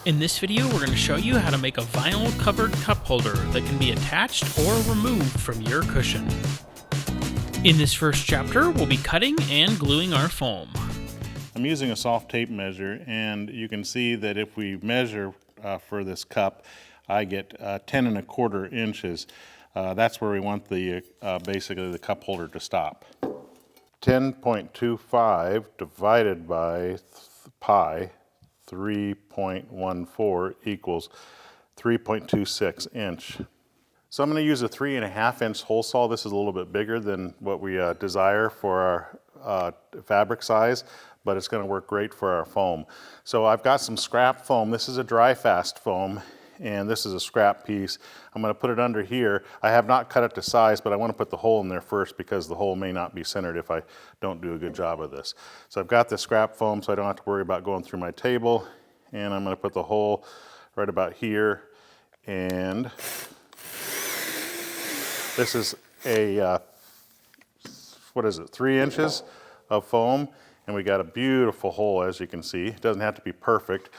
In this video, we're going to show you how to make a vinyl covered cup holder that can be attached or removed from your cushion. In this first chapter, we'll be cutting and gluing our foam. I'm using a soft tape measure, and you can see that if we measure for this cup, I get 10 1/4 inches. That's where we want the basically the cup holder to stop. 10.25 divided by pi, 3.14 equals 3.26 inch. So I'm going to use a 3.5 inch hole saw. This is a little bit bigger than what we desire for our fabric size, but it's going to work great for our foam. So I've got some scrap foam. This is a dry fast foam, and this is a scrap piece. I'm going to put it under here. I have not cut it to size, but I want to put the hole in there first because the hole may not be centered if I don't do a good job of this. So I've got the scrap foam, so I don't have to worry about going through my table, and I'm going to put the hole right about here. And this is a, 3 inches of foam, and we got a beautiful hole, as you can see. It doesn't have to be perfect,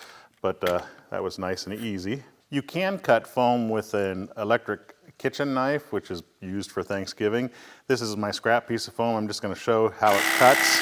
but that was nice and easy. You can cut foam with an electric kitchen knife, which is used for Thanksgiving. This is my scrap piece of foam. I'm just going to show how it cuts.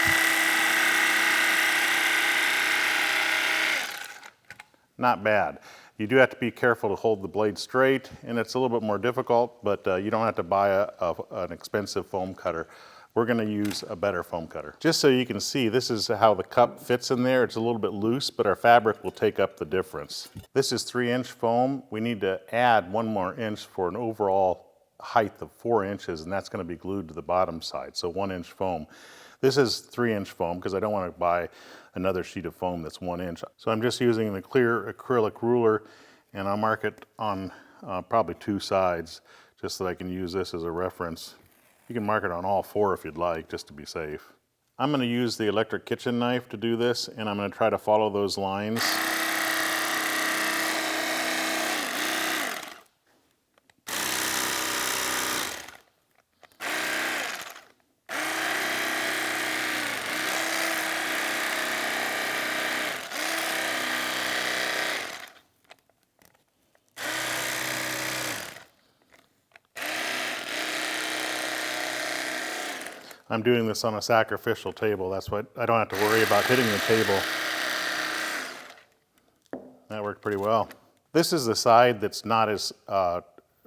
Not bad. You do have to be careful to hold the blade straight, and it's a little bit more difficult, but you don't have to buy an expensive foam cutter. We're going to use a better foam cutter. Just so you can see, this is how the cup fits in there. It's a little bit loose, but our fabric will take up the difference. This is 3-inch foam. We need to add 1 more inch for an overall height of 4 inches, and that's going to be glued to the bottom side, so 1-inch foam. This is 3-inch foam because I don't want to buy another sheet of foam that's 1 inch. So I'm just using the clear acrylic ruler, and I'll mark it on probably 2 sides just so that I can use this as a reference. You can mark it on all 4 if you'd like, just to be safe. I'm going to use the electric kitchen knife to do this, and I'm going to try to follow those lines. I'm doing this on a sacrificial table. That's why I don't have to worry about hitting the table. That worked pretty well. This is the side that's not as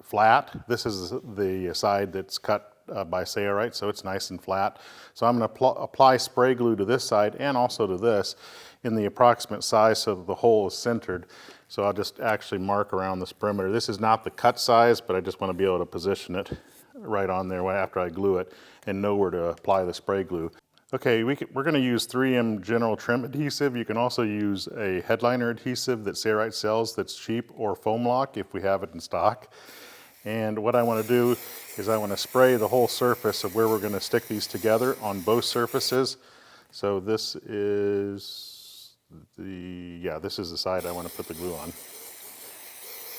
flat. This is the side that's cut by Sailrite, so it's nice and flat. So I'm going to apply spray glue to this side and also to this in the approximate size so that the hole is centered. So I'll just actually mark around this perimeter. This is not the cut size, but I just want to be able to position it right on there after I glue it and know where to apply the spray glue. Okay, we're going to use 3M General Trim adhesive. You can also use a headliner adhesive that Sailrite sells that's cheap, or foam lock if we have it in stock. And what I want to do is I want to spray the whole surface of where we're going to stick these together on both surfaces. So this is this is the side I want to put the glue on.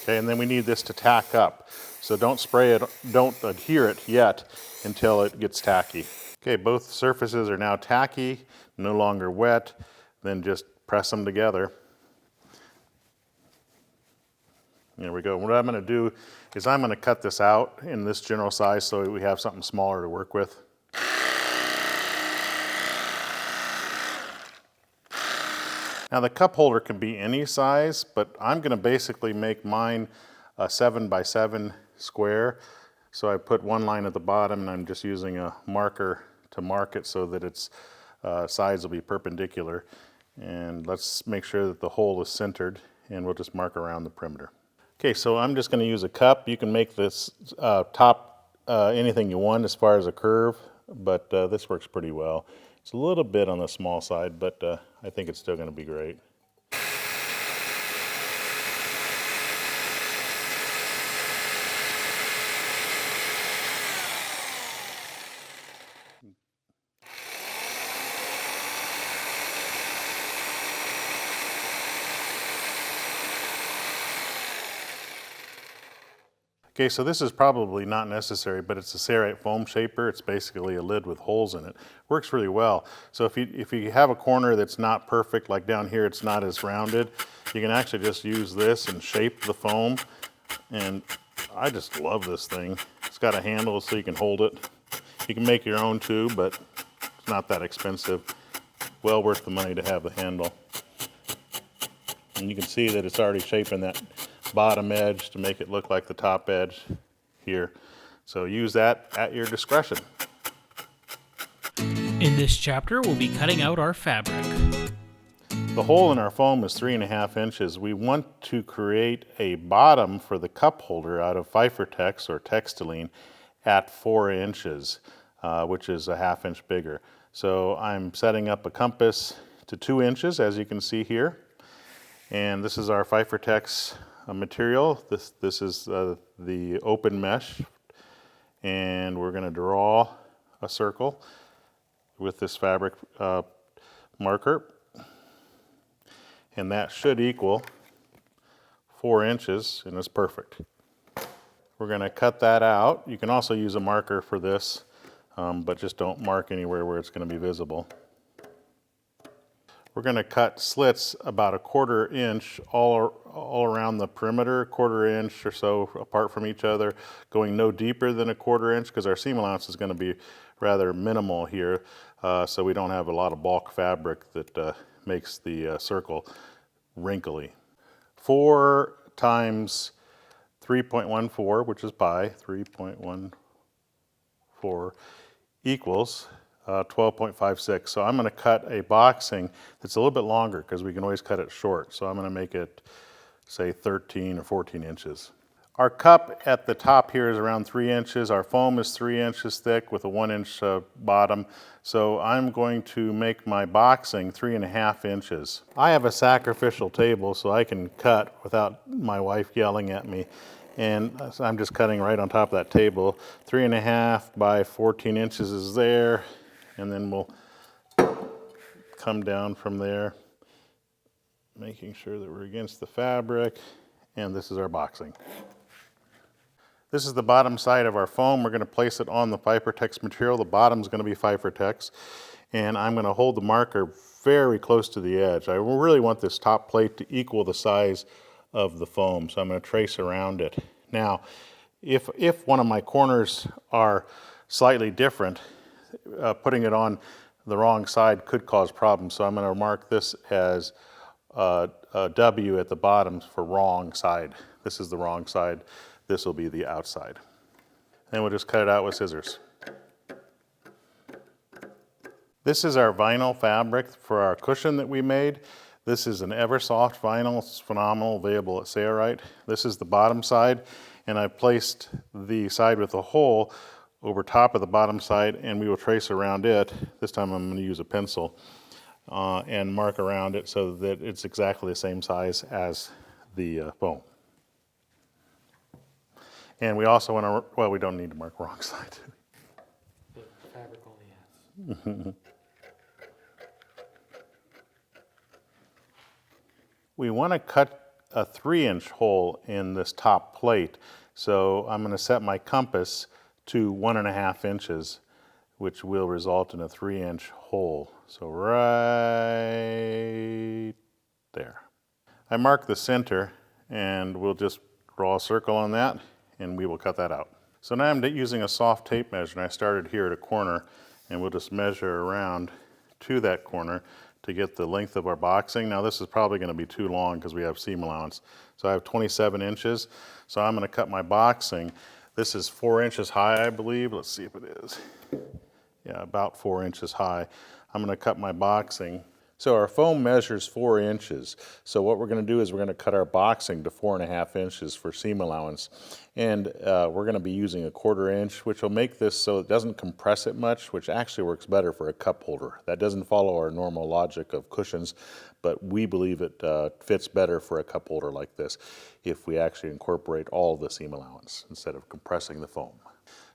Okay, and then we need this to tack up. So don't spray it, don't adhere it yet until it gets tacky. Okay, both surfaces are now tacky, no longer wet. Then just press them together. There we go. What I'm going to do is I'm going to cut this out in this general size so we have something smaller to work with. Now the cup holder can be any size, but I'm going to basically make mine a 7 by 7 square. So I put one line at the bottom, and I'm just using a marker to mark it so that its sides will be perpendicular. And let's make sure that the hole is centered, and we'll just mark around the perimeter. Okay, so I'm just going to use a cup. You can make this top anything you want as far as a curve, but this works pretty well. It's a little bit on the small side, but I think it's still going to be great. Okay, so this is probably not necessary, but it's a cerite foam shaper. It's basically a lid with holes in it. Works really well. So if you have a corner that's not perfect, like down here it's not as rounded, you can actually just use this and shape the foam. And I just love this thing. It's got a handle so you can hold it. You can make your own too, but it's not that expensive. Well worth the money to have the handle. And you can see that it's already shaping that bottom edge to make it look like the top edge here. So use that at your discretion. In this chapter, we'll be cutting out our fabric. The hole in our foam is 3.5 inches. We want to create a bottom for the cup holder out of Fibertex or Textiline at 4 inches, which is a 1/2 inch bigger. So I'm setting up a compass to 2 inches, as you can see here. And this is our Fibertex material. This is the open mesh, and we're going to draw a circle with this fabric marker, and that should equal 4 inches, and it's perfect. We're going to cut that out. You can also use a marker for this, but just don't mark anywhere where it's going to be visible. We're going to cut slits about 1/4 inch all around the perimeter, 1/4 inch or so apart from each other, going no deeper than 1/4 inch because our seam allowance is going to be rather minimal here, so we don't have a lot of bulk fabric that makes the circle wrinkly. 4 times 3.14, which is pi, 3.14 equals 12.56. So I'm going to cut a boxing that's a little bit longer because we can always cut it short. So I'm going to make it, say, 13 or 14 inches. Our cup at the top here is around 3 inches. Our foam is 3 inches thick with a 1 inch bottom. So I'm going to make my boxing 3.5 inches. I have a sacrificial table so I can cut without my wife yelling at me. And so I'm just cutting right on top of that table. 3.5 by 14 inches is there. And then we'll come down from there, making sure that we're against the fabric. And this is our boxing. This is the bottom side of our foam. We're going to place it on the Fibertex material. The bottom is going to be Fibertex. And I'm going to hold the marker very close to the edge. I really want this top plate to equal the size of the foam, so I'm going to trace around it. Now, if one of my corners are slightly different, putting it on the wrong side could cause problems. So I'm going to mark this as a W at the bottom for wrong side. This is the wrong side. This will be the outside. And we'll just cut it out with scissors. This is our vinyl fabric for our cushion that we made. This is an Eversoft vinyl. It's phenomenal, available at Sailrite. This is the bottom side, and I placed the side with a hole over top of the bottom side, and we will trace around it. This time I'm going to use a pencil and mark around it so that it's exactly the same size as the foam. And we also want to, well, we don't need to mark wrong side. The fabric only has. We want to cut a 3-inch hole in this top plate. So I'm going to set my compass to 1.5 inches, which will result in a 3-inch hole. So right there. I mark the center, and we'll just draw a circle on that, and we will cut that out. So now I'm using a soft tape measure, and I started here at a corner, and we'll just measure around to that corner to get the length of our boxing. Now this is probably going to be too long because we have seam allowance. So I have 27 inches. So I'm going to cut my boxing. This is 4 inches high, I believe. Let's see if it is. Yeah, about 4 inches high. I'm going to cut my boxing. So our foam measures 4 inches. So what we're going to do is we're going to cut our boxing to 4.5 inches for seam allowance. And we're going to be using a 1/4 inch, which will make this so it doesn't compress it much, which actually works better for a cup holder. That doesn't follow our normal logic of cushions, but we believe it fits better for a cup holder like this if we actually incorporate all the seam allowance instead of compressing the foam.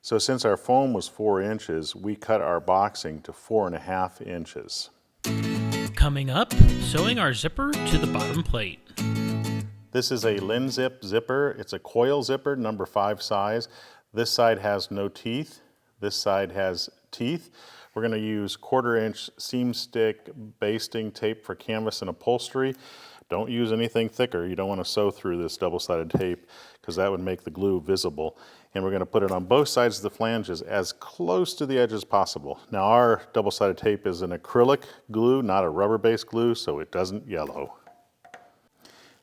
So since our foam was 4 inches, we cut our boxing to 4.5 inches. Coming up, sewing our zipper to the bottom plate. This is a Linzip zipper. It's a coil zipper, number 5 size. This side has no teeth. This side has teeth. We're going to use 1/4-inch seam stick basting tape for canvas and upholstery. Don't use anything thicker. You don't want to sew through this double-sided tape because that would make the glue visible. And we're going to put it on both sides of the flanges as close to the edge as possible. Now our double-sided tape is an acrylic glue, not a rubber-based glue, so it doesn't yellow.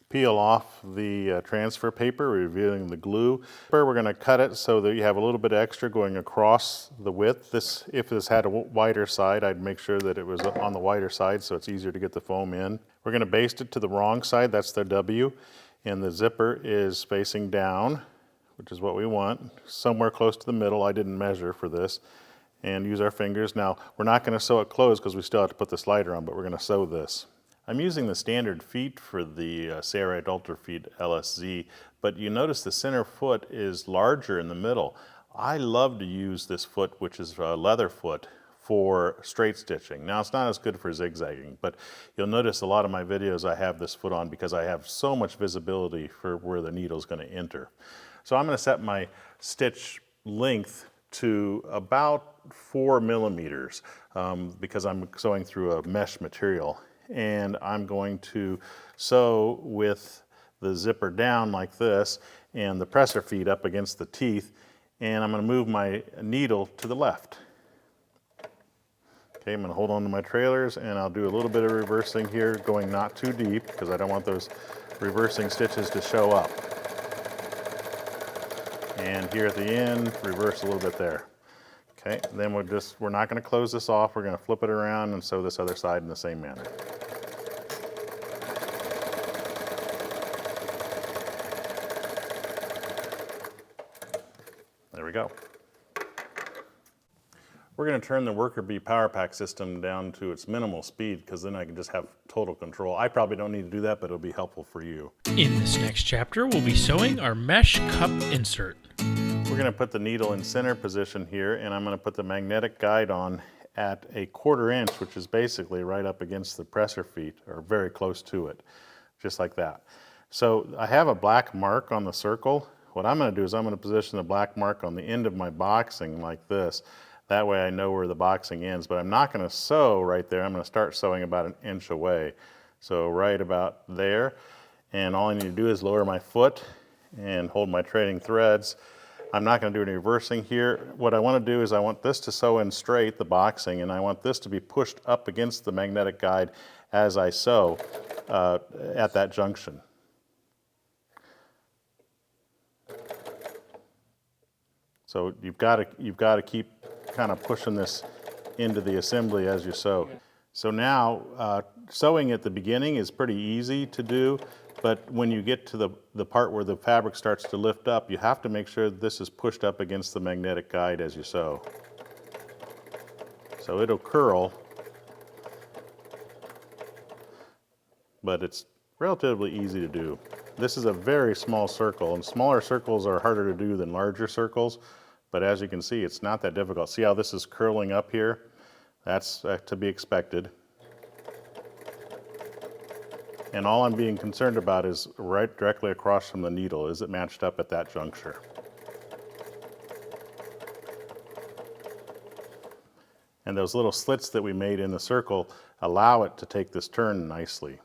Peel off the transfer paper, revealing the glue. We're going to cut it so that you have a little bit extra going across the width. If this had a wider side, I'd make sure that it was on the wider side so it's easier to get the foam in. We're going to baste it to the wrong side, that's the W, and the zipper is facing down, which is what we want, somewhere close to the middle. I didn't measure for this. And use our fingers. Now, we're not going to sew it closed because we still have to put the slider on, but we're going to sew this. I'm using the standard feet for the Sayrite Ultra Feet LSZ, but you notice the center foot is larger in the middle. I love to use this foot, which is a leather foot, for straight stitching. Now it's not as good for zigzagging, but you'll notice a lot of my videos I have this foot on because I have so much visibility for where the needle is going to enter. So I'm going to set my stitch length to about 4 millimeters because I'm sewing through a mesh material. And I'm going to sew with the zipper down like this and the presser feet up against the teeth, and I'm going to move my needle to the left. Okay, I'm going to hold on to my trailers and I'll do a little bit of reversing here, going not too deep because I don't want those reversing stitches to show up. And here at the end, reverse a little bit there. Okay, then we're not going to close this off. We're going to flip it around and sew this other side in the same manner. There we go. We're going to turn the Worker Bee Power Pack system down to its minimal speed because then I can just have total control. I probably don't need to do that, but it'll be helpful for you. In this next chapter, we'll be sewing our mesh cup insert. We're going to put the needle in center position here, and I'm going to put the magnetic guide on at a 1/4 inch, which is basically right up against the presser feet, or very close to it, just like that. So I have a black mark on the circle. What I'm going to do is I'm going to position the black mark on the end of my boxing like this. That way I know where the boxing ends, but I'm not going to sew right there. I'm going to start sewing about 1 inch away. So right about there, and all I need to do is lower my foot and hold my trailing threads. I'm not going to do any reversing here. What I want to do is I want this to sew in straight, the boxing, and I want this to be pushed up against the magnetic guide as I sew at that junction. So you've got to keep kind of pushing this into the assembly as you sew. So now sewing at the beginning is pretty easy to do. But when you get to the part where the fabric starts to lift up, you have to make sure that this is pushed up against the magnetic guide as you sew. So it'll curl, but it's relatively easy to do. This is a very small circle, and smaller circles are harder to do than larger circles, but as you can see, it's not that difficult. See how this is curling up here? That's to be expected. And all I'm being concerned about is right directly across from the needle. Is it matched up at that juncture? And those little slits that we made in the circle allow it to take this turn nicely.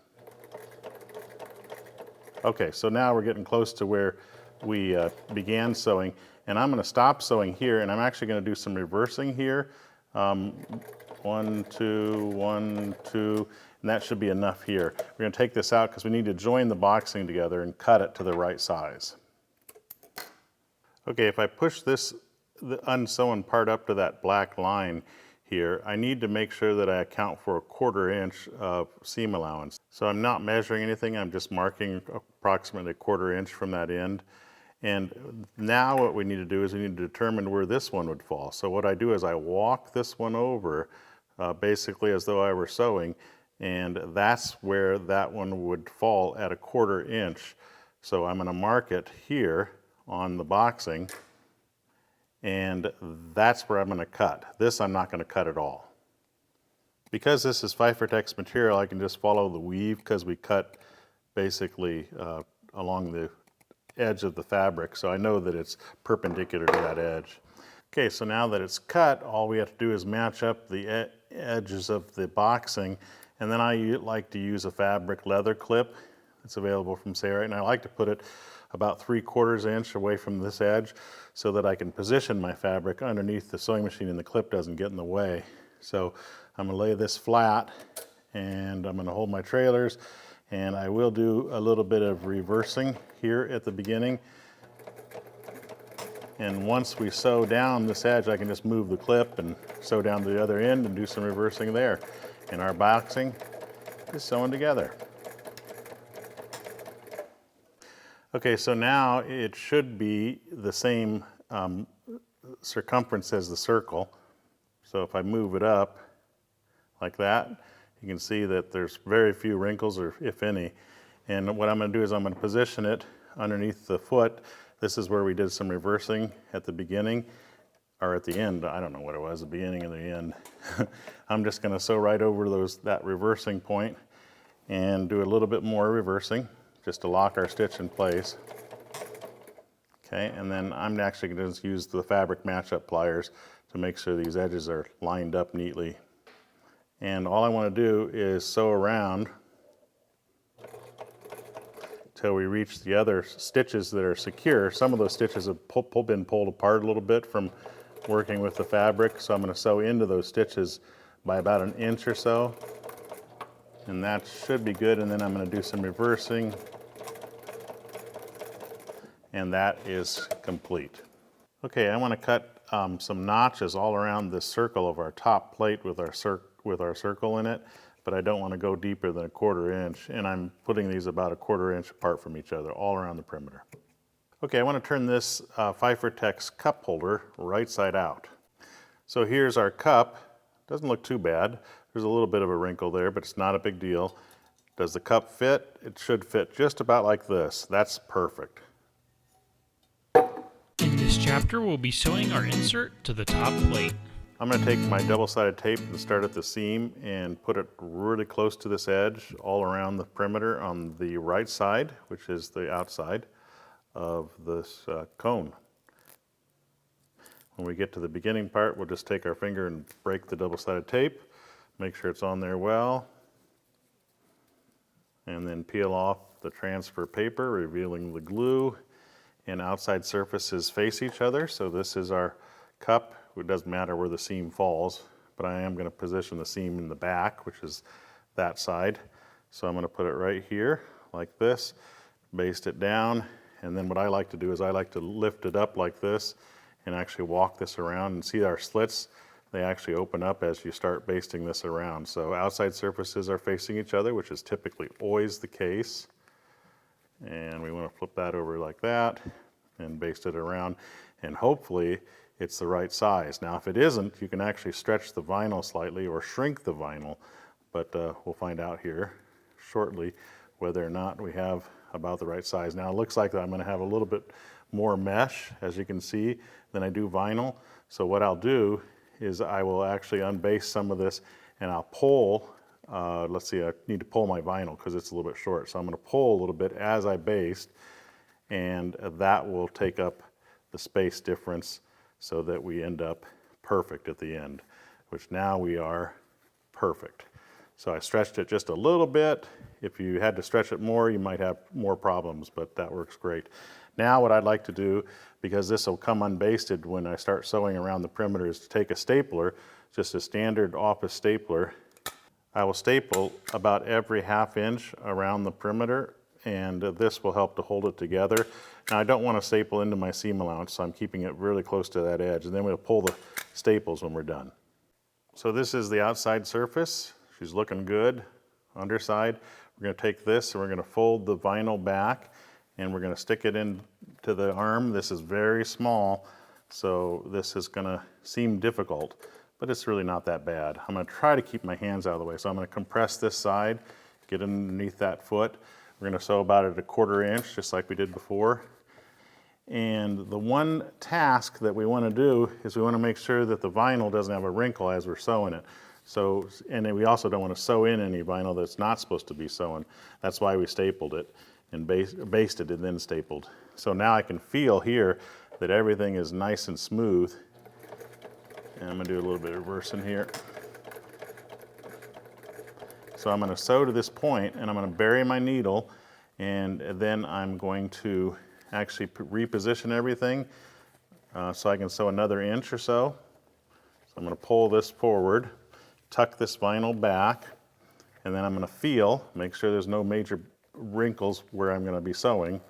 Okay, so now we're getting close to where we began sewing, and I'm going to stop sewing here, and I'm actually going to do some reversing here. 1, 2, 1, 2, and that should be enough here. We're going to take this out because we need to join the boxing together and cut it to the right size. Okay, if I push the unsewn part up to that black line here, I need to make sure that I account for 1/4 inch of seam allowance. So I'm not measuring anything, I'm just marking approximately 1/4 inch from that end. And now what we need to do is we need to determine where this one would fall. So what I do is I walk this one over basically as though I were sewing, and that's where that one would fall at 1/4 inch. So I'm going to mark it here on the boxing, and that's where I'm going to cut. This I'm not going to cut at all. Because this is Fiberglass material, I can just follow the weave because we cut basically along the edge of the fabric, so I know that it's perpendicular to that edge. Okay, so now that it's cut, all we have to do is match up the edges of the boxing, and then I like to use a fabric leather clip that's available from Sayrite, and I like to put it about 3/4 inch away from this edge so that I can position my fabric underneath the sewing machine and the clip doesn't get in the way. So I'm going to lay this flat, and I'm going to hold my trailers, and I will do a little bit of reversing here at the beginning. And once we sew down this edge, I can just move the clip and sew down to the other end and do some reversing there. And our boxing is sewn together. Okay, so now it should be the same circumference as the circle. So if I move it up like that, you can see that there's very few wrinkles, or if any. And what I'm going to do is I'm going to position it underneath the foot. This is where we did some reversing at the beginning, or at the end. I don't know what it was, the beginning and the end. I'm just going to sew right over that reversing point and do a little bit more reversing just to lock our stitch in place. Okay, and then I'm actually going to use the fabric match-up pliers to make sure these edges are lined up neatly. And all I want to do is sew around till we reach the other stitches that are secure. Some of those stitches have been pulled apart a little bit from working with the fabric, so I'm going to sew into those stitches by about 1 inch or so. And that should be good, and then I'm going to do some reversing. And that is complete. Okay, I want to cut some notches all around this circle of our top plate with our circle in it, but I don't want to go deeper than 1/4 inch, and I'm putting these about 1/4 inch apart from each other all around the perimeter. Okay, I want to turn this Fibertex cup holder right side out. So here's our cup. Doesn't look too bad. There's a little bit of a wrinkle there, but it's not a big deal. Does the cup fit? It should fit just about like this. That's perfect. In this chapter, we'll be sewing our insert to the top plate. I'm going to take my double-sided tape and start at the seam and put it really close to this edge all around the perimeter on the right side, which is the outside of this cone. When we get to the beginning part, we'll just take our finger and break the double-sided tape, make sure it's on there well, and then peel off the transfer paper, revealing the glue, and outside surfaces face each other. So this is our cup. It doesn't matter where the seam falls, but I am going to position the seam in the back, which is that side. So I'm going to put it right here like this, baste it down, and then what I like to do is I like to lift it up like this and actually walk this around, and see our slits, they actually open up as you start basting this around. So outside surfaces are facing each other, which is typically always the case. And we want to flip that over like that and baste it around, and hopefully it's the right size. Now if it isn't, you can actually stretch the vinyl slightly or shrink the vinyl, but we'll find out here shortly whether or not we have about the right size. Now it looks like I'm going to have a little bit more mesh, as you can see, than I do vinyl. So what I'll do is I will actually unbaste some of this, and I'll pull, let's see, I need to pull my vinyl because it's a little bit short. So I'm going to pull a little bit as I baste, and that will take up the space difference so that we end up perfect at the end, which now we are perfect. So I stretched it just a little bit. If you had to stretch it more, you might have more problems, but that works great. Now what I'd like to do, because this will come unbasted when I start sewing around the perimeter, is to take a stapler, just a standard office stapler. I will staple about every 1/2 inch around the perimeter, and this will help to hold it together. Now I don't want to staple into my seam allowance, so I'm keeping it really close to that edge, and then we'll pull the staples when we're done. So this is the outside surface. She's looking good. Underside, we're going to take this and we're going to fold the vinyl back, and we're going to stick it into the arm. This is very small, so this is going to seem difficult, but it's really not that bad. I'm going to try to keep my hands out of the way, so I'm going to compress this side, get underneath that foot. We're going to sew about at 1/4 inch, just like we did before. And the one task that we want to do is we want to make sure that the vinyl doesn't have a wrinkle as we're sewing it. And then we also don't want to sew in any vinyl that's not supposed to be sewn. That's why we stapled it. and basted and then stapled. So now I can feel here that everything is nice and smooth. And I'm going to do a little bit of reversing here. So I'm going to sew to this point, and I'm going to bury my needle, and then I'm going to actually reposition everything so I can sew another inch or so. So I'm going to pull this forward, tuck this vinyl back, and then I'm going to feel, make sure there's no major wrinkles where I'm going to be sewing.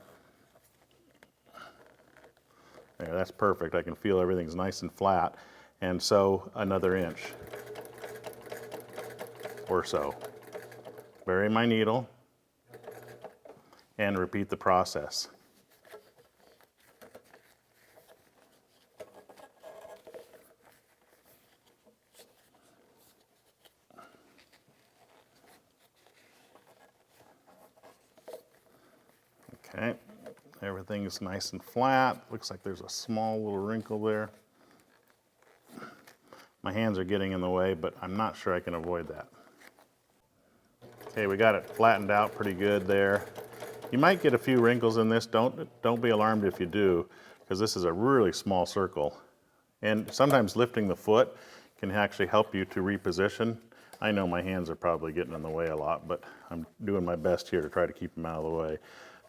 There, that's perfect. I can feel everything's nice and flat, and sew another inch or so. Bury my needle and repeat the process. Okay, everything is nice and flat. Looks like there's a small little wrinkle there. My hands are getting in the way, but I'm not sure I can avoid that. Okay, we got it flattened out pretty good there. You might get a few wrinkles in this. Don't be alarmed if you do, because this is a really small circle. And sometimes lifting the foot can actually help you to reposition. I know my hands are probably getting in the way a lot, but I'm doing my best here to try to keep them out of the way.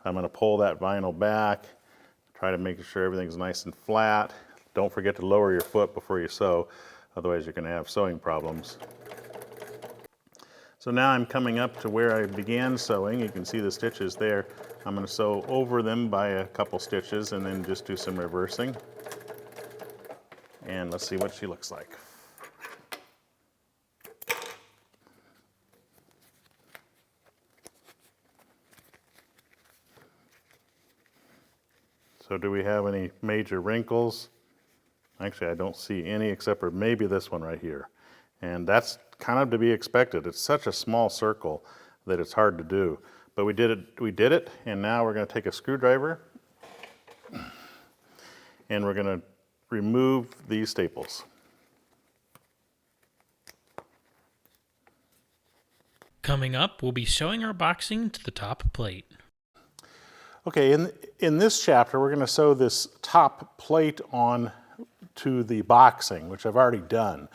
I'm going to pull that vinyl back, try to make sure everything's nice and flat. Don't forget to lower your foot before you sew, otherwise you're going to have sewing problems. So now I'm coming up to where I began sewing. You can see the stitches there. I'm going to sew over them by a couple stitches and then just do some reversing. And let's see what she looks like. So do we have any major wrinkles? Actually, I don't see any except for maybe this one right here. And that's kind of to be expected. It's such a small circle that it's hard to do. But we did it, and now we're going to take a screwdriver and we're going to remove these staples. Coming up, we'll be sewing our boxing to the top plate. Okay, in this chapter, we're going to sew this top plate on to the boxing, which I've already done.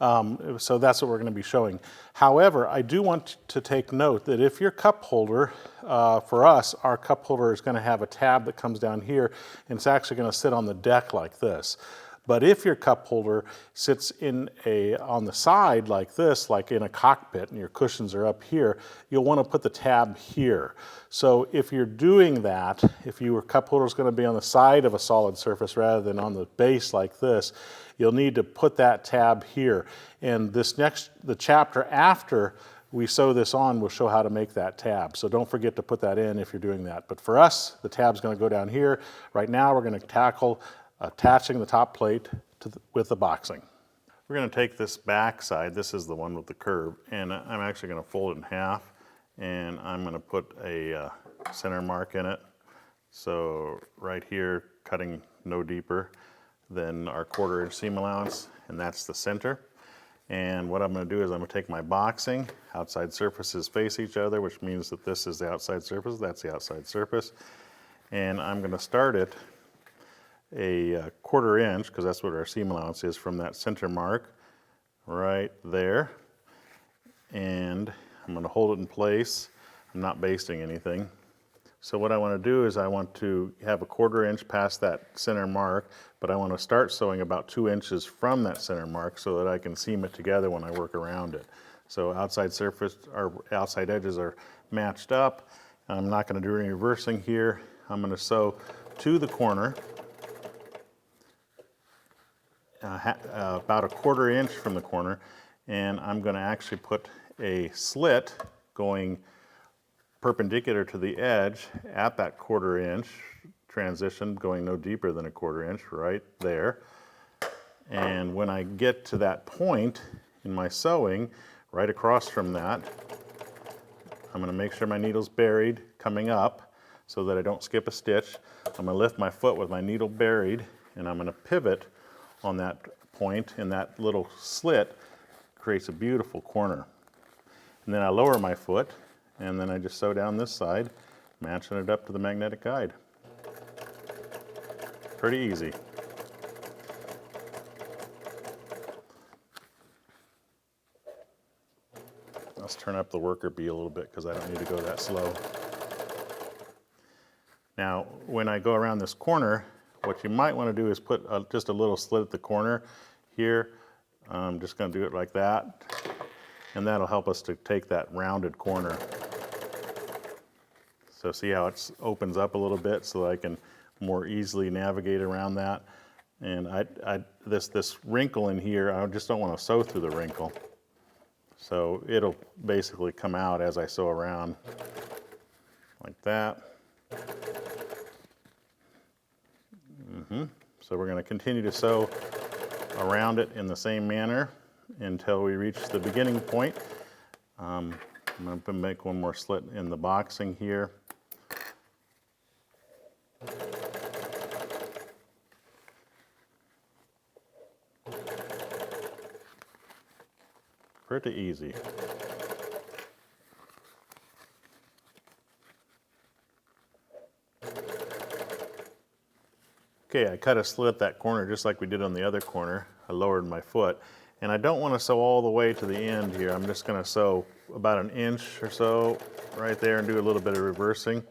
So that's what we're going to be showing. However, I do want to take note that if your cup holder, for us, our cup holder is going to have a tab that comes down here, and it's actually going to sit on the deck like this. But if your cup holder sits on the side like this, like in a cockpit, and your cushions are up here, you'll want to put the tab here. So if you're doing that, if your cup holder is going to be on the side of a solid surface rather than on the base like this, you'll need to put that tab here. And the chapter after we sew this on will show how to make that tab. So don't forget to put that in if you're doing that. But for us, the tab's going to go down here. Right now, we're going to tackle attaching the top plate with the boxing. We're going to take this back side, this is the one with the curve, and I'm actually going to fold it in half, and I'm going to put a center mark in it. So right here, cutting no deeper than our 1/4 inch seam allowance, and that's the center. And what I'm going to do is I'm going to take my boxing, outside surfaces face each other, which means that this is the outside surface, that's the outside surface, and I'm going to start it a 1/4 inch, because that's what our seam allowance is, from that center mark right there. And I'm going to hold it in place. I'm not basting anything. So what I want to do is I want to have a 1/4 inch past that center mark, but I want to start sewing about 2 inches from that center mark so that I can seam it together when I work around it. So outside surface, our outside edges are matched up. I'm not going to do any reversing here. I'm going to sew to the corner, about a 1/4 inch from the corner, and I'm going to actually put a slit going perpendicular to the edge at that 1/4 inch transition, going no deeper than a 1/4 inch right there. And when I get to that point in my sewing, right across from that, I'm going to make sure my needle's buried coming up so that I don't skip a stitch. I'm going to lift my foot with my needle buried, and I'm going to pivot on that point, and that little slit creates a beautiful corner. And then I lower my foot, and then I just sew down this side, matching it up to the magnetic guide. Pretty easy. Let's turn up the worker bee a little bit because I don't need to go that slow. Now, when I go around this corner, what you might want to do is put just a little slit at the corner here. I'm just going to do it like that, and that'll help us to take that rounded corner. So see how it opens up a little bit so that I can more easily navigate around that. And this wrinkle in here, I just don't want to sew through the wrinkle. So it'll basically come out as I sew around like that. So we're going to continue to sew around it in the same manner until we reach the beginning point. I'm going to make one more slit in the boxing here. Pretty easy. Okay, I cut a slit at that corner just like we did on the other corner. I lowered my foot, and I don't want to sew all the way to the end here. I'm just going to sew about an inch or so right there and do a little bit of reversing.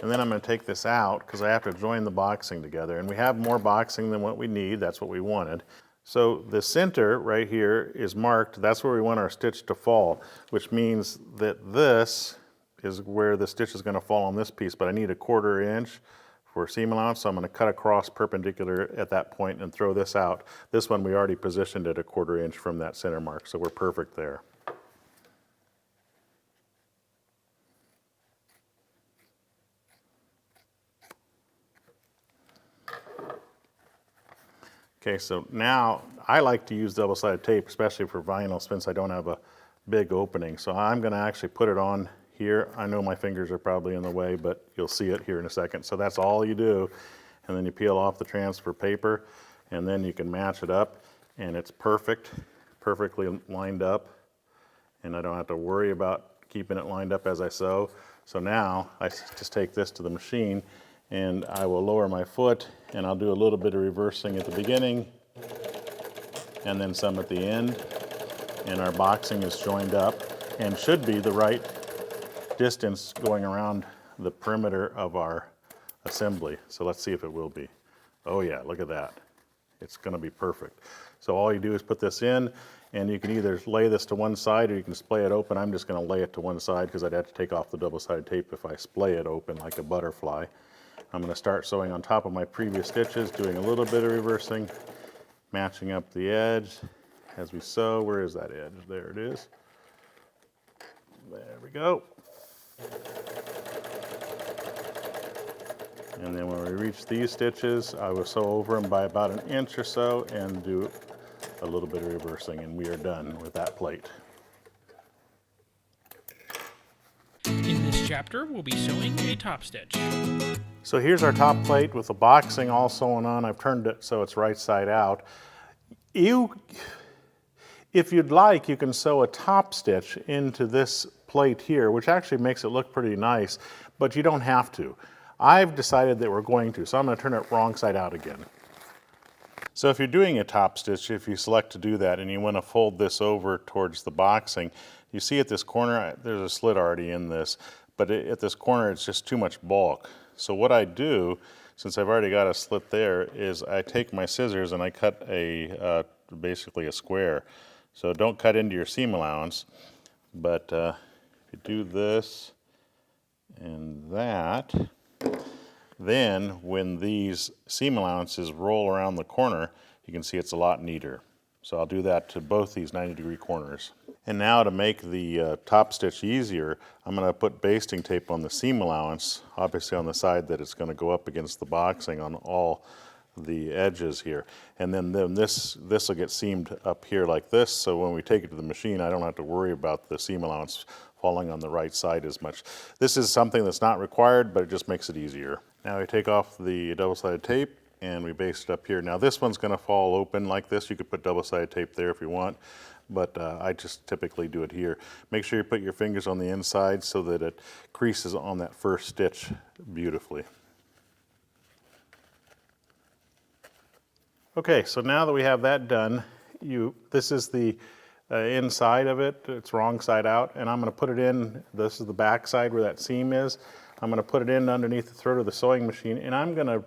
And then I'm going to take this out because I have to join the boxing together. And we have more boxing than what we need. That's what we wanted. So the center right here is marked. That's where we want our stitch to fall, which means that this is where the stitch is going to fall on this piece. But I need a 1/4 inch for seam allowance, so I'm going to cut across perpendicular at that point and throw this out. This one we already positioned at a 1/4 inch from that center mark, so we're perfect there. Okay, so now I like to use double-sided tape, especially for vinyl, since I don't have a big opening. So I'm going to actually put it on here. I know my fingers are probably in the way, but you'll see it here in a second. So that's all you do. And then you peel off the transfer paper, and then you can match it up, and it's perfectly lined up. And I don't have to worry about keeping it lined up as I sew. So now I just take this to the machine, and I will lower my foot, and I'll do a little bit of reversing at the beginning and then some at the end. And our boxing is joined up and should be the right distance going around the perimeter of our assembly. So let's see if it will be. Oh yeah, look at that. It's going to be perfect. So all you do is put this in, and you can either lay this to one side or you can splay it open. I'm just going to lay it to one side because I'd have to take off the double-sided tape if I splay it open like a butterfly. I'm going to start sewing on top of my previous stitches, doing a little bit of reversing, matching up the edge as we sew. Where is that edge? There it is. There we go. And then when we reach these stitches, I will sew over them by about 1 inch or so and do a little bit of reversing, and we are done with that plate. In this chapter, we'll be sewing a top stitch. So here's our top plate with the boxing all sewn on. I've turned it so it's right side out. If you'd like, you can sew a top stitch into this plate here, which actually makes it look pretty nice, but you don't have to. I've decided that we're going to, so I'm going to turn it wrong side out again. So if you're doing a top stitch, if you select to do that and you want to fold this over towards the boxing, you see at this corner, there's a slit already in this, but at this corner it's just too much bulk. So what I do, since I've already got a slit there, is I take my scissors and I cut basically a square. So don't cut into your seam allowance, but if you do this and that, then when these seam allowances roll around the corner, you can see it's a lot neater. So I'll do that to both these 90-degree corners. And now to make the top stitch easier, I'm going to put basting tape on the seam allowance, obviously on the side that it's going to go up against the boxing on all the edges here. And then this will get seamed up here like this, so when we take it to the machine, I don't have to worry about the seam allowance falling on the right side as much. This is something that's not required, but it just makes it easier. Now we take off the double-sided tape and we baste it up here. Now this one's going to fall open like this. You could put double-sided tape there if you want, but I just typically do it here. Make sure you put your fingers on the inside so that it creases on that first stitch beautifully. Okay, so now that we have that done, this is the inside of it. It's wrong side out, and I'm going to put it in. This is the back side where that seam is. I'm going to put it in underneath the throat of the sewing machine, and I'm going to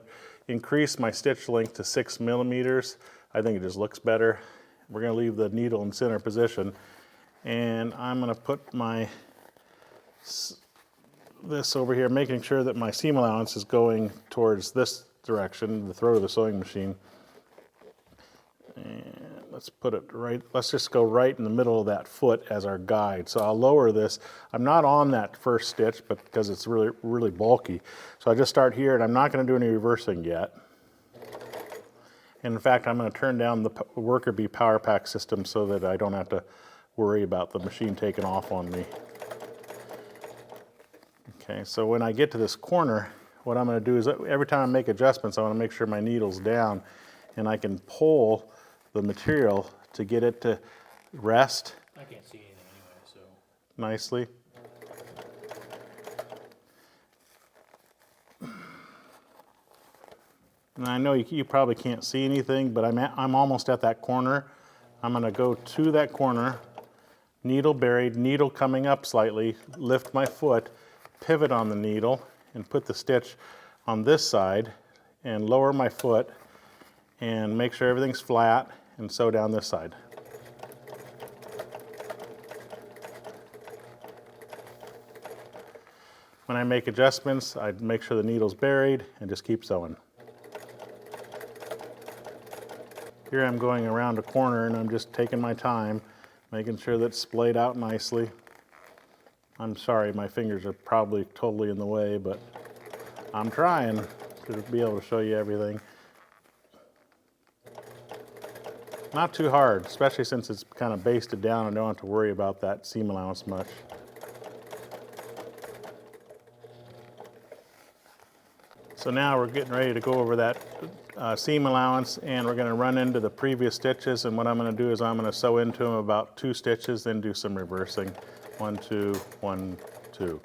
increase my stitch length to 6 millimeters. I think it just looks better. We're going to leave the needle in center position, and I'm going to put this over here, making sure that my seam allowance is going towards this direction, the throat of the sewing machine. And let's put it right, let's just go right in the middle of that foot as our guide. So I'll lower this. I'm not on that first stitch, but because it's really, really bulky. So I just start here, and I'm not going to do any reversing yet. And in fact, I'm going to turn down the Worker Bee Power Pack system so that I don't have to worry about the machine taking off on me. Okay, so when I get to this corner, what I'm going to do is every time I make adjustments, I want to make sure my needle's down, and I can pull the material to get it to rest. I can't see anything anyway, so. Nicely. And I know you probably can't see anything, but I'm almost at that corner. I'm going to go to that corner, needle buried, needle coming up slightly, lift my foot, pivot on the needle, and put the stitch on this side, and lower my foot, and make sure everything's flat, and sew down this side. When I make adjustments, I make sure the needle's buried and just keep sewing. Here I'm going around a corner and I'm just taking my time, making sure that it's splayed out nicely. I'm sorry, my fingers are probably totally in the way, but I'm trying to be able to show you everything. Not too hard, especially since it's kind of basted down and don't have to worry about that seam allowance much. So now we're getting ready to go over that seam allowance, and we're going to run into the previous stitches, and what I'm going to do is I'm going to sew into them about 2 stitches, then do some reversing. 1, 2, 1, 2,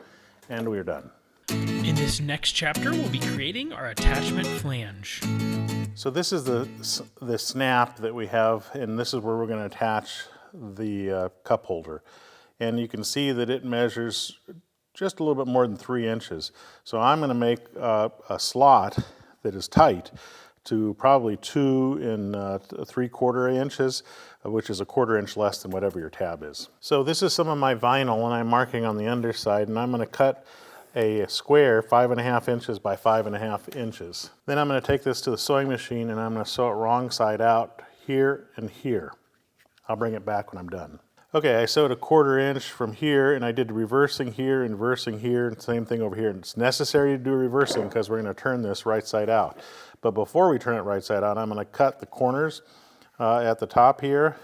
and we're done. In this next chapter, we'll be creating our attachment flange. So this is the snap that we have, and this is where we're going to attach the cup holder. And you can see that it measures just a little bit more than 3 inches. So I'm going to make a slot that is tight to probably 2 3/4 inches, which is a 1/4 inch less than whatever your tab is. So this is some of my vinyl, and I'm marking on the underside, and I'm going to cut a square 5.5 inches by 5.5 inches. Then I'm going to take this to the sewing machine, and I'm going to sew it wrong side out here and here. I'll bring it back when I'm done. Okay, I sewed a 1/4 inch from here, and I did reversing here and reversing here, and same thing over here. And it's necessary to do reversing because we're going to turn this right side out. But before we turn it right side out, I'm going to cut the corners at the top here,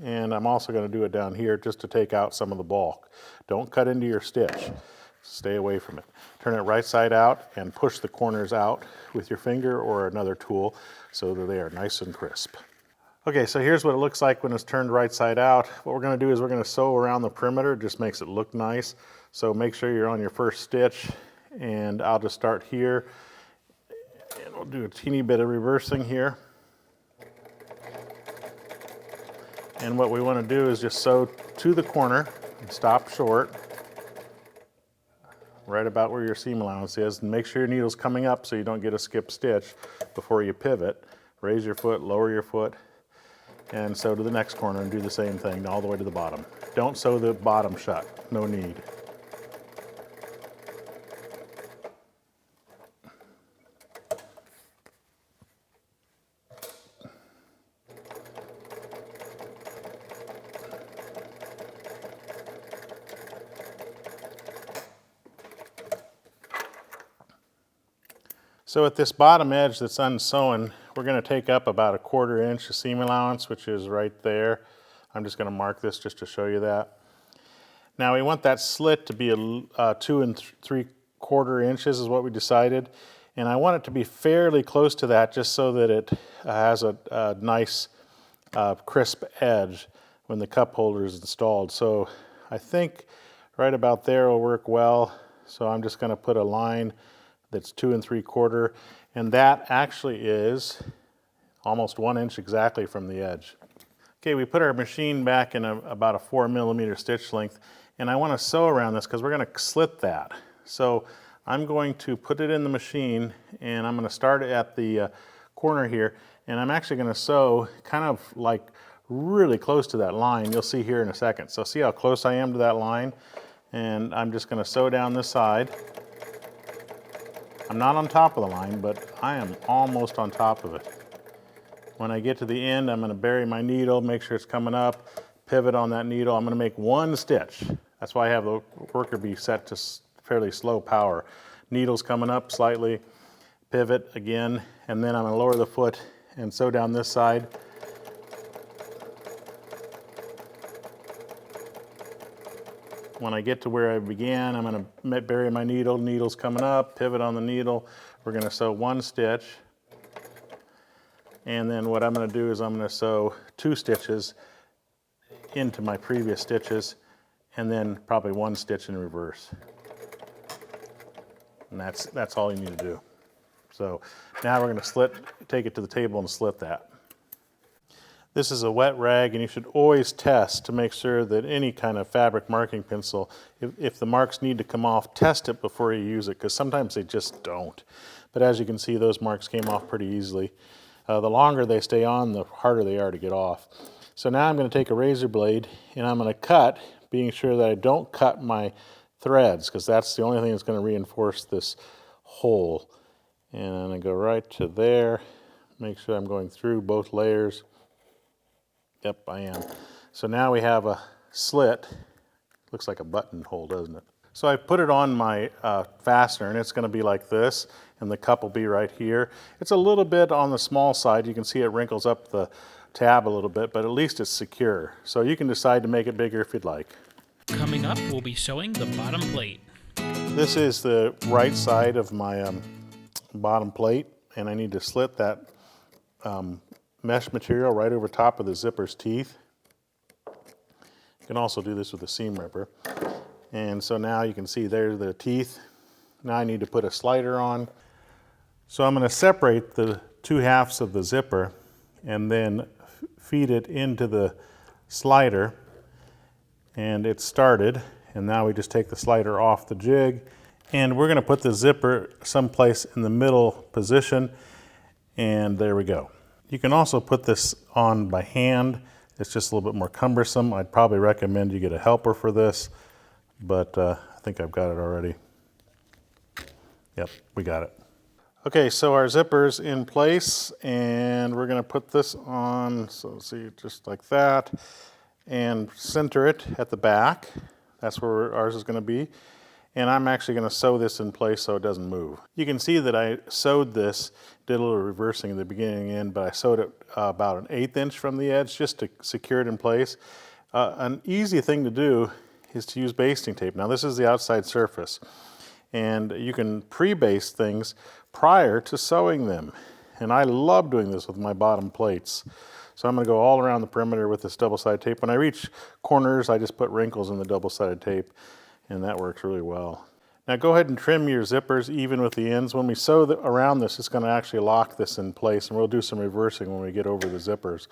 and I'm also going to do it down here just to take out some of the bulk. Don't cut into your stitch. Stay away from it. Turn it right side out and push the corners out with your finger or another tool so that they are nice and crisp. Okay, so here's what it looks like when it's turned right side out. What we're going to do is we're going to sew around the perimeter. It just makes it look nice. So make sure you're on your first stitch, and I'll just start here. And we'll do a teeny bit of reversing here. And what we want to do is just sew to the corner and stop short, right about where your seam allowance is, and make sure your needle's coming up so you don't get a skip stitch before you pivot. Raise your foot, lower your foot, and sew to the next corner and do the same thing all the way to the bottom. Don't sew the bottom shut, no need. So at this bottom edge that's unsewn, we're going to take up about a 1/4 inch of seam allowance, which is right there. I'm just going to mark this just to show you that. Now we want that slit to be 2 3/4 inches is what we decided. And I want it to be fairly close to that just so that it has a nice crisp edge. when the cup holder is installed. So I think right about there will work well. So I'm just going to put a line that's 2 3/4, and that actually is almost 1 inch exactly from the edge. Okay, we put our machine back in about a 4mm stitch length, and I want to sew around this because we're going to slit that. So I'm going to put it in the machine, and I'm going to start at the corner here, and I'm actually going to sew kind of like really close to that line. You'll see here in a second. So see how close I am to that line? And I'm just going to sew down this side. I'm not on top of the line, but I am almost on top of it. When I get to the end, I'm going to bury my needle, make sure it's coming up, pivot on that needle. I'm going to make 1 stitch. That's why I have the worker bee set to fairly slow power. Needle's coming up slightly, pivot again, and then I'm going to lower the foot and sew down this side. When I get to where I began, I'm going to bury my needle. Needle's coming up, pivot on the needle. We're going to sew 1 stitch. And then what I'm going to do is I'm going to sew 2 stitches into my previous stitches, and then probably 1 stitch in reverse. And that's all you need to do. So now we're going to take it to the table and slit that. This is a wet rag, and you should always test to make sure that any kind of fabric marking pencil, if the marks need to come off, test it before you use it, because sometimes they just don't. But as you can see, those marks came off pretty easily. The longer they stay on, the harder they are to get off. So now I'm going to take a razor blade, and I'm going to cut, being sure that I don't cut my threads, because that's the only thing that's going to reinforce this hole. And I'm going to go right to there, make sure I'm going through both layers. Yep, I am. So now we have a slit. Looks like a buttonhole, doesn't it? So I put it on my fastener, and it's going to be like this, and the cup will be right here. It's a little bit on the small side. You can see it wrinkles up the tab a little bit, but at least it's secure. So you can decide to make it bigger if you'd like. Coming up, we'll be sewing the bottom plate. This is the right side of my bottom plate, and I need to slit that mesh material right over top of the zipper's teeth. You can also do this with a seam ripper. And so now you can see there's the teeth. Now I need to put a slider on. So I'm going to separate the 2 halves of the zipper and then feed it into the slider. And it's started. And now we just take the slider off the jig. And we're going to put the zipper someplace in the middle position. And there we go. You can also put this on by hand. It's just a little bit more cumbersome. I'd probably recommend you get a helper for this, but I think I've got it already. Yep, we got it. Okay, so our zipper's in place, and we're going to put this on, so see, just like that, and center it at the back. That's where ours is going to be. And I'm actually going to sew this in place so it doesn't move. You can see that I sewed this, did a little reversing at the beginning and end, but I sewed it about an 1/8 inch from the edge just to secure it in place. An easy thing to do is to use basting tape. Now this is the outside surface, and you can pre-baste things prior to sewing them. And I love doing this with my bottom plates. So I'm going to go all around the perimeter with this double-sided tape. When I reach corners, I just put wrinkles in the double-sided tape, and that works really well. Now go ahead and trim your zippers even with the ends. When we sew around this, it's going to actually lock this in place, and we'll do some reversing when we get over the zippers.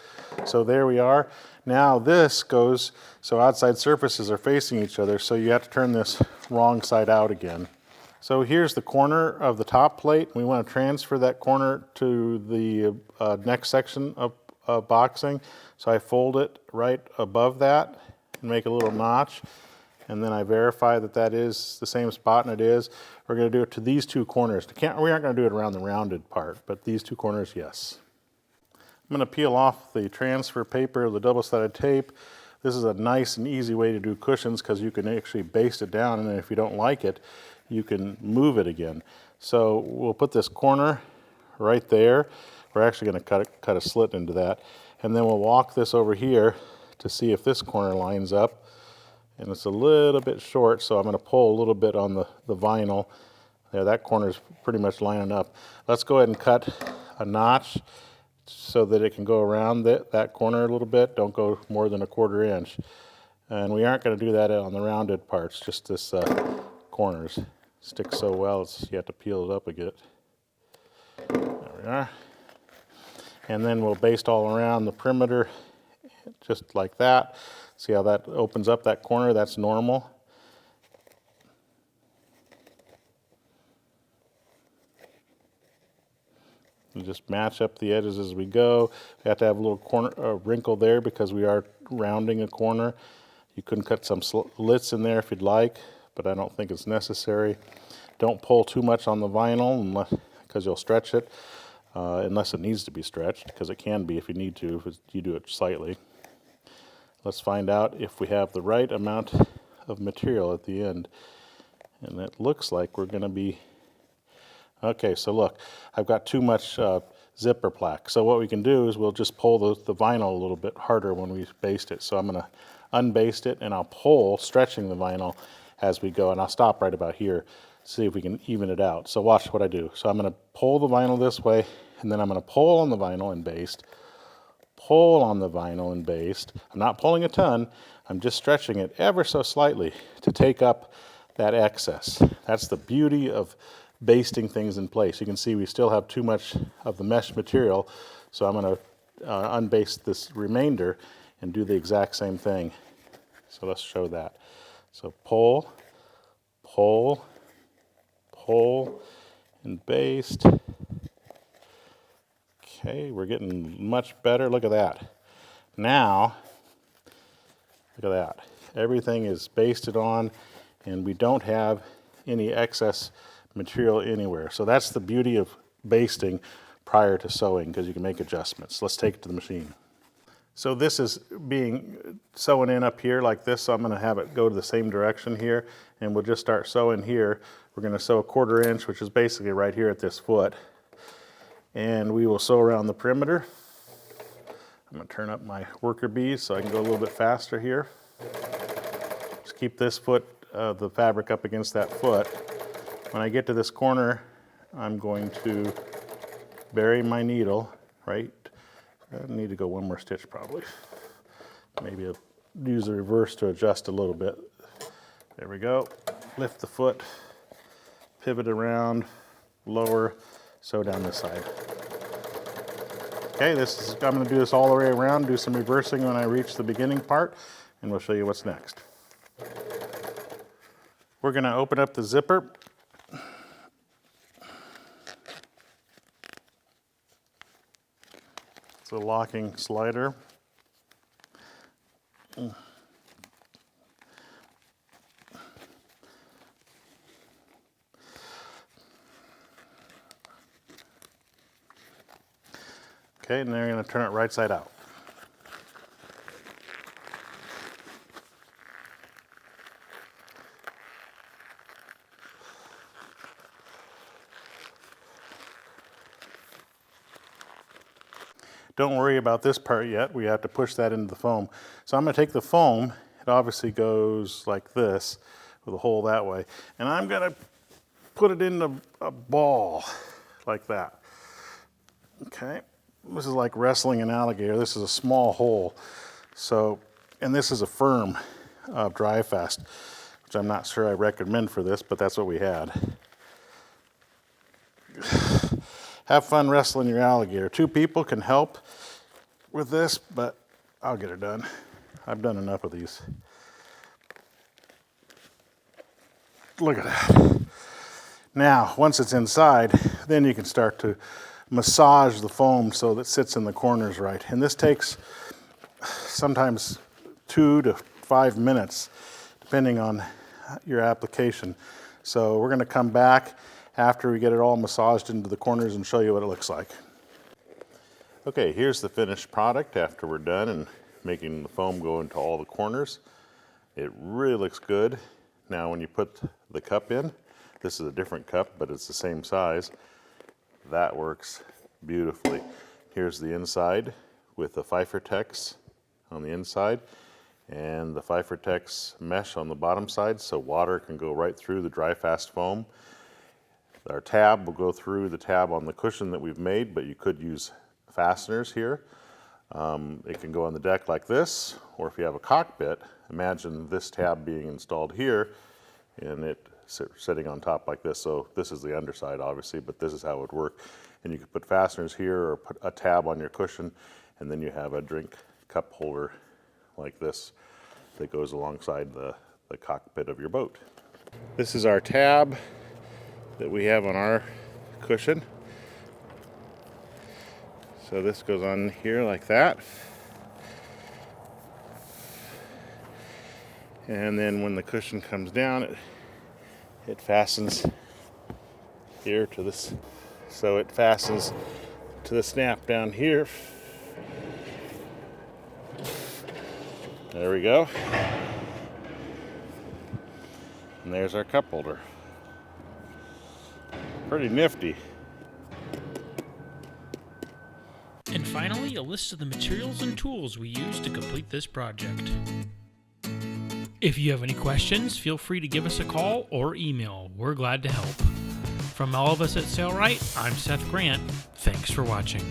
So there we are. Now this goes, so outside surfaces are facing each other, so you have to turn this wrong side out again. So here's the corner of the top plate. We want to transfer that corner to the next section of boxing. So I fold it right above that and make a little notch. And then I verify that that is the same spot, and it is. We're going to do it to these 2 corners. We aren't going to do it around the rounded part, but these 2 corners, yes. I'm going to peel off the transfer paper, the double-sided tape. This is a nice and easy way to do cushions because you can actually baste it down, and then if you don't like it, you can move it again. So we'll put this corner right there. We're actually going to cut a slit into that. And then we'll walk this over here to see if this corner lines up. And it's a little bit short, so I'm going to pull a little bit on the vinyl. There, that corner is pretty much lining up. Let's go ahead and cut a notch so that it can go around that corner a little bit. Don't go more than 1/4 inch. And we aren't going to do that on the rounded parts, just this corners. Sticks so well, you have to peel it up a bit. There we are. And then we'll baste all around the perimeter, just like that. See how that opens up that corner? That's normal. We just match up the edges as we go. We have to have a little wrinkle there because we are rounding a corner. You can cut some slits in there if you'd like, but I don't think it's necessary. Don't pull too much on the vinyl because you'll stretch it, unless it needs to be stretched, because it can be if you need to, if you do it slightly. Let's find out if we have the right amount of material at the end. And it looks like we're going to be... Okay, so look, I've got too much zipper plaque. So what we can do is we'll just pull the vinyl a little bit harder when we baste it. So I'm going to unbaste it, and I'll pull, stretching the vinyl as we go. And I'll stop right about here, see if we can even it out. So watch what I do. So I'm going to pull the vinyl this way, and then I'm going to pull on the vinyl and baste. Pull on the vinyl and baste. I'm not pulling a ton. I'm just stretching it ever so slightly to take up that excess. That's the beauty of basting things in place. You can see we still have too much of the mesh material, so I'm going to unbaste this remainder and do the exact same thing. So let's show that. So pull, pull, pull, and baste. Okay, we're getting much better. Look at that. Now, look at that. Everything is basted on, and we don't have any excess material anywhere. So that's the beauty of basting prior to sewing, because you can make adjustments. Let's take it to the machine. So this is being sewn in up here like this, so I'm going to have it go to the same direction here, and we'll just start sewing here. We're going to sew 1/4 inch, which is basically right here at this foot, and we will sew around the perimeter. I'm going to turn up my worker bees so I can go a little bit faster here. Just keep this foot, the fabric up against that foot. When I get to this corner, I'm going to bury my needle, right? I need to go one more stitch probably. Maybe I'll use the reverse to adjust a little bit. There we go. Lift the foot, pivot around, lower, sew down this side. Okay, I'm going to do this all the way around, do some reversing when I reach the beginning part, and we'll show you what's next. We're going to open up the zipper. It's a locking slider. Okay, and then we're going to turn it right side out. Don't worry about this part yet. We have to push that into the foam. So I'm going to take the foam. It obviously goes like this with a hole that way. And I'm going to put it in a ball like that. Okay. This is like wrestling an alligator. This is a small hole. So, and this is a firm dry fast, which I'm not sure I recommend for this, but that's what we had. Have fun wrestling your alligator. 2 people can help with this, but I'll get it done. I've done enough of these. Look at that. Now, once it's inside, then you can start to massage the foam so that it sits in the corners right. And this takes sometimes 2 to 5 minutes, depending on your application. So we're going to come back after we get it all massaged into the corners and show you what it looks like. Okay, here's the finished product after we're done and making the foam go into all the corners. It really looks good. Now when you put the cup in, this is a different cup, but it's the same size. That works beautifully. Here's the inside with the Fiberglass on the inside and the Fiberglass mesh on the bottom side, so water can go right through the dry fast foam. Our tab will go through the tab on the cushion that we've made, but you could use fasteners here. It can go on the deck like this, or if you have a cockpit, imagine this tab being installed here and it sitting on top like this. So this is the underside obviously, but this is how it would work. And you could put fasteners here or put a tab on your cushion, and then you have a drink cup holder like this that goes alongside the cockpit of your boat. This is our tab that we have on our cushion. So this goes on here like that. And then when the cushion comes down, it fastens here to this. So it fastens to the snap down here. There we go. And there's our cup holder. Pretty nifty. And finally, a list of the materials and tools we used to complete this project. If you have any questions, feel free to give us a call or email. We're glad to help. From all of us at Sailrite, I'm Seth Grant. Thanks for watching.